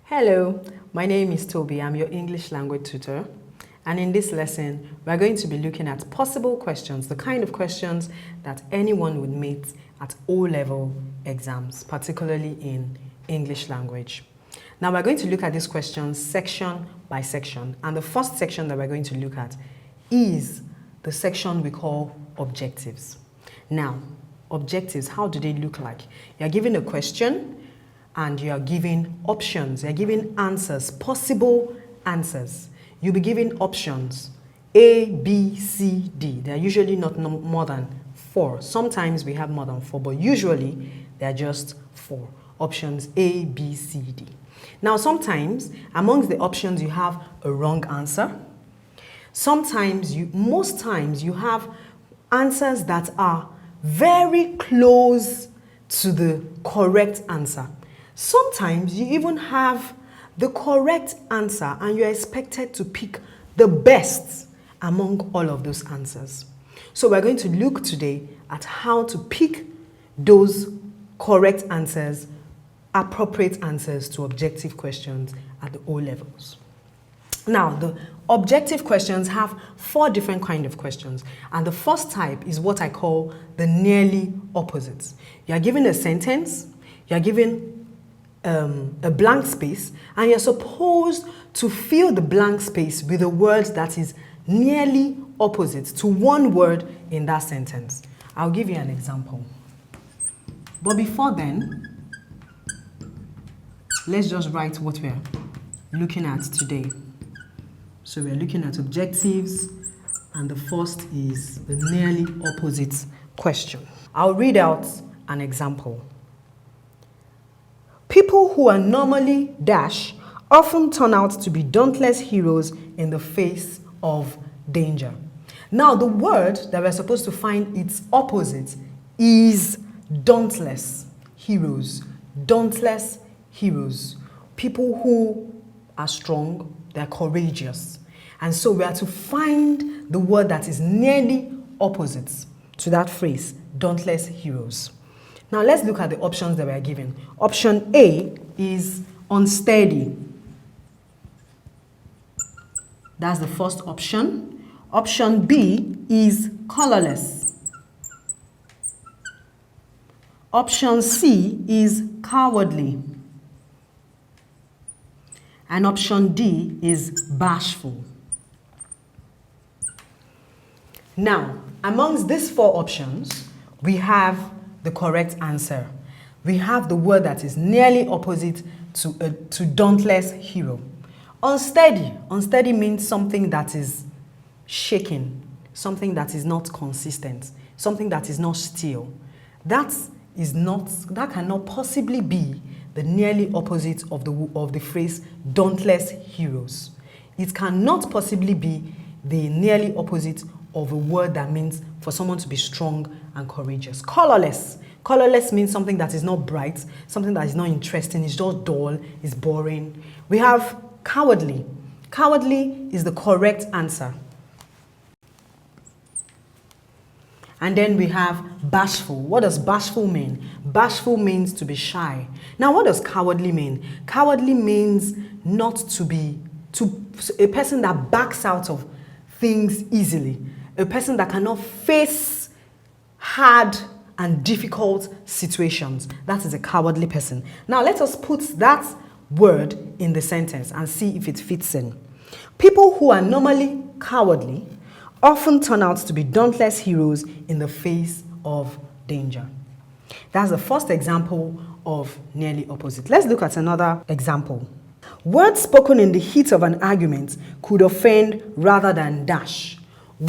Hello, my name is Toby. I'm your English language tutor. And in this lesson, we're going to be looking at possible questions, the kind of questions that anyone would meet at O-level exams, particularly in English language. Now we're going to look at these questions section by section. And the first section that we're going to look at is the section we call objectives. Now, objectives, how do they look like? You're given a question, and you are given options, you are given answers, possible answers. You'll be given options, A, B, C, D. They're usually not more than 4. Sometimes we have more than 4, but usually they're just 4. Options A, B, C, D. Now sometimes, amongst the options you have a wrong answer. Most times you have answers that are very close to the correct answer. Sometimes you even have the correct answer and you're expected to pick the best among all of those answers. So we're going to look today at how to pick those correct answers, appropriate answers to objective questions at the O levels. Now, the objective questions have 4 different kinds of questions. And the first type is what I call the nearly opposites. You're given a sentence, you're given a blank space, and you're supposed to fill the blank space with a word that is nearly opposite to one word in that sentence. I'll give you an example. But before then, let's just write what we're looking at today. So we're looking at objectives, and the first is the nearly opposite question. I'll read out an example. People who are normally dash often turn out to be dauntless heroes in the face of danger. Now, the word that we're supposed to find its opposite is dauntless heroes. Dauntless heroes. People who are strong, they're courageous. And so we are to find the word that is nearly opposite to that phrase, dauntless heroes. Now let's look at the options that we are given. Option A is unsteady. That's the first option. Option B is colorless. Option C is cowardly. And option D is bashful. Now, amongst these 4 options, we have the correct answer. We have the word that is nearly opposite to dauntless hero. Unsteady. Unsteady means something that is shaking, something that is not consistent, something that is not still. That cannot possibly be the nearly opposite of the phrase dauntless heroes. It cannot possibly be the nearly opposite of a word that means for someone to be strong and courageous. Colorless. Colorless means something that is not bright, something that is not interesting, it's just dull, it's boring. We have cowardly. Cowardly is the correct answer. And then we have bashful. What does bashful mean? Bashful means to be shy. Now, what does cowardly mean? Cowardly means a person that backs out of things easily. A person that cannot face hard and difficult situations. That is a cowardly person. Now, let us put that word in the sentence and see if it fits in. People who are normally cowardly often turn out to be dauntless heroes in the face of danger. That's the first example of nearly opposite. Let's look at another example. Words spoken in the heat of an argument could offend rather than dash.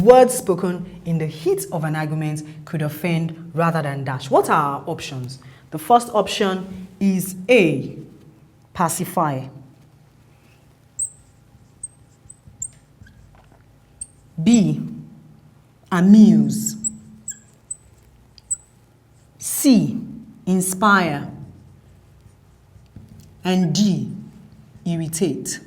Words spoken in the heat of an argument could offend rather than dash. What are our options? The first option is A, pacify. B, amuse. C, inspire. And D, irritate.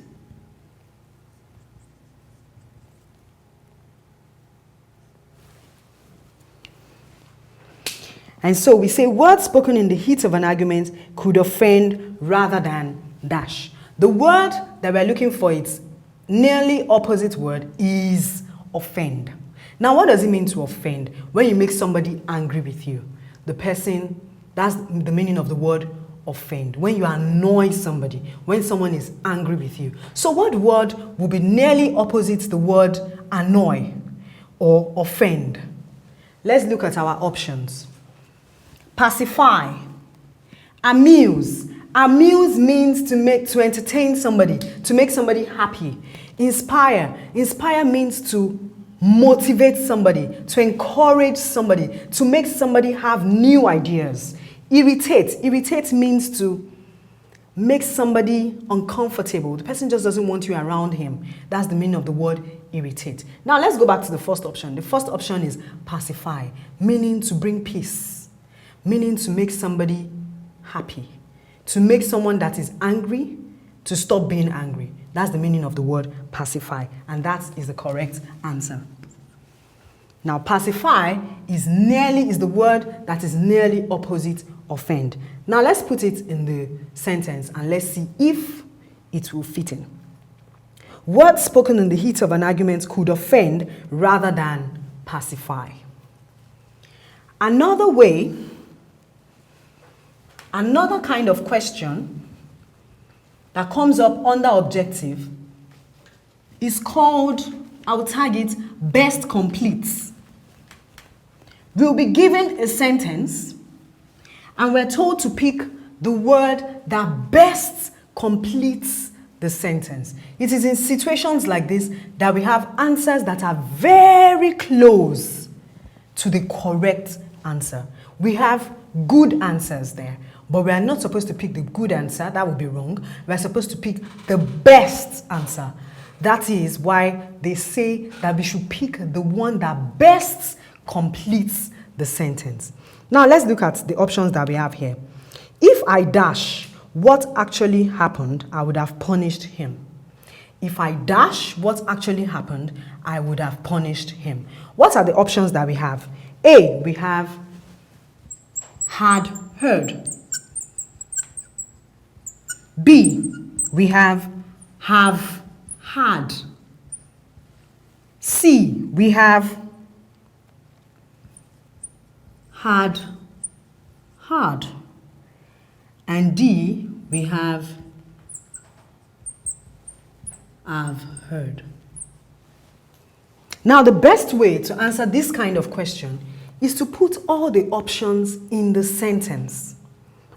And so we say words spoken in the heat of an argument could offend rather than dash. The word that we're looking for, its nearly opposite word, is offend. Now, what does it mean to offend? When you make somebody angry with you, the person, that's the meaning of the word offend. When you annoy somebody, when someone is angry with you. So what word will be nearly opposite the word annoy or offend? Let's look at our options. Pacify, amuse. Amuse means to entertain somebody, to make somebody happy. Inspire. Inspire means to motivate somebody, to encourage somebody, to make somebody have new ideas. Irritate. Irritate means to make somebody uncomfortable. The person just doesn't want you around him. That's the meaning of the word irritate. Now let's go back to the first option. The first option is pacify, meaning to bring peace, meaning to make somebody happy, to make someone that is angry to stop being angry. That's the meaning of the word pacify, and that is the correct answer. Now, pacify is the word that is nearly opposite offend. Now, let's put it in the sentence and let's see if it will fit in. Words spoken in the heat of an argument could offend rather than pacify. Another kind of question that comes up under objective is called, I'll tag it, best completes. We'll be given a sentence and we're told to pick the word that best completes the sentence. It is in situations like this that we have answers that are very close to the correct answer. We have good answers there, but we are not supposed to pick the good answer. That would be wrong. We are supposed to pick the best answer. That is why they say that we should pick the one that best completes the sentence. Now let's look at the options that we have here. If I dash what actually happened, I would have punished him. If I dash what actually happened, I would have punished him. What are the options that we have? A, we have had heard. B, we have had. C, we have had. And D, we have heard. Now, the best way to answer this kind of question is to put all the options in the sentence.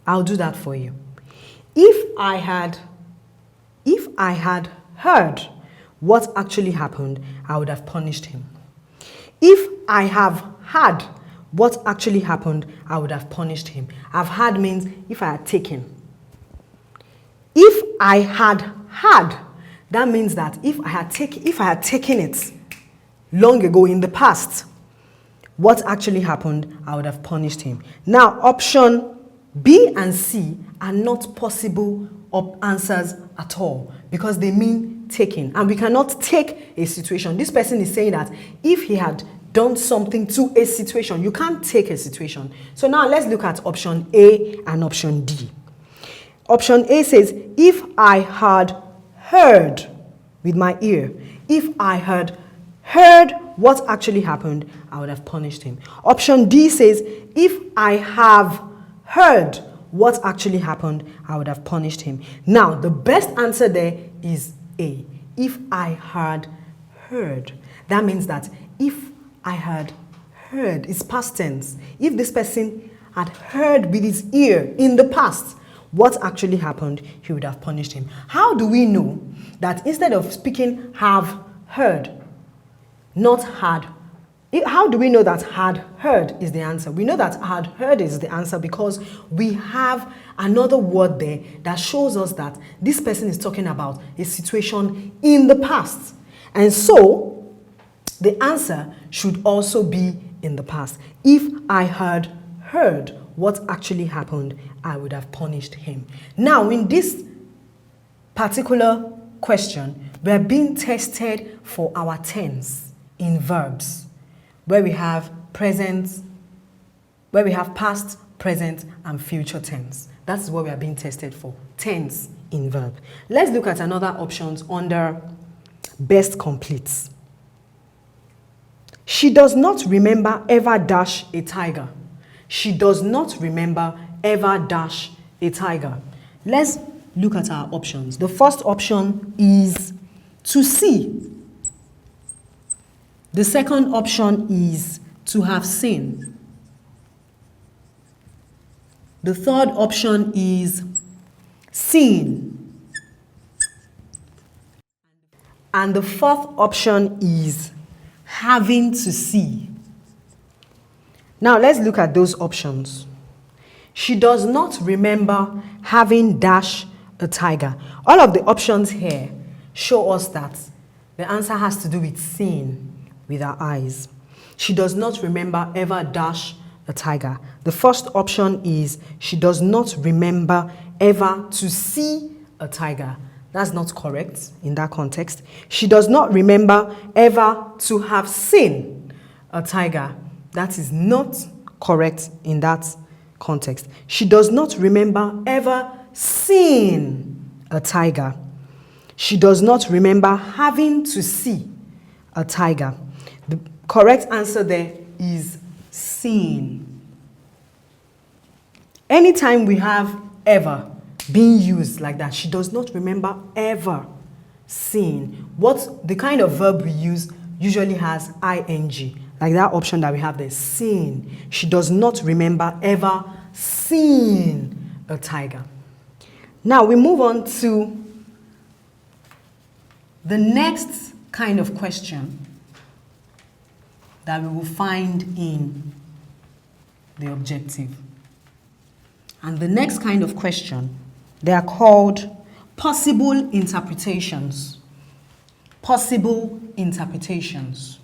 I'll do that for you. If I had heard what actually happened, I would have punished him. If I have had what actually happened, I would have punished him. I've had means if I had taken. If I had, that means that if I had taken it long ago in the past, what actually happened, I would have punished him. Now, option B and C are not possible answers at all because they mean taking. And we cannot take a situation. This person is saying that if he had done something to a situation, you can't take a situation. So now let's look at option A and option D. Option A says, if I had heard with my ear, if I had heard what actually happened, I would have punished him. Option D says, if I have heard what actually happened, I would have punished him. Now, the best answer there is A. If I had heard. That means that if I had heard, it's past tense. If this person had heard with his ear in the past what actually happened, he would have punished him. How do we know that instead of speaking have heard, not had? How do we know that had heard is the answer? We know that had heard is the answer because we have another word there that shows us that this person is talking about a situation in the past. And so, the answer should also be in the past. If I had heard what actually happened, I would have punished him. Now, in this particular question, we are being tested for our tense in verbs, where we have present, where we have past, present, and future tense. That's what we are being tested for, tense in verb. Let's look at another options under best completes. She does not remember ever dash a tiger. She does not remember ever dash a tiger. Let's look at our options. The first option is to see. The second option is to have seen. The third option is seen. And the fourth option is having to see. Now let's look at those options. She does not remember having dash a tiger. All of the options here show us that the answer has to do with seeing with our eyes. She does not remember ever dash a tiger. The first option is she does not remember ever to see a tiger. That's not correct in that context. She does not remember ever to have seen a tiger. That is not correct in that context. She does not remember ever seeing a tiger. She does not remember having to see a tiger. The correct answer there is seen. Anytime we have ever being used like that, she does not remember ever seeing. What the kind of verb we use usually has ing, like that option that we have there, seen. She does not remember ever seeing a tiger. Now we move on to the next kind of question that we will find in the objective. And the next kind of question, they are called possible interpretations. Possible interpretations.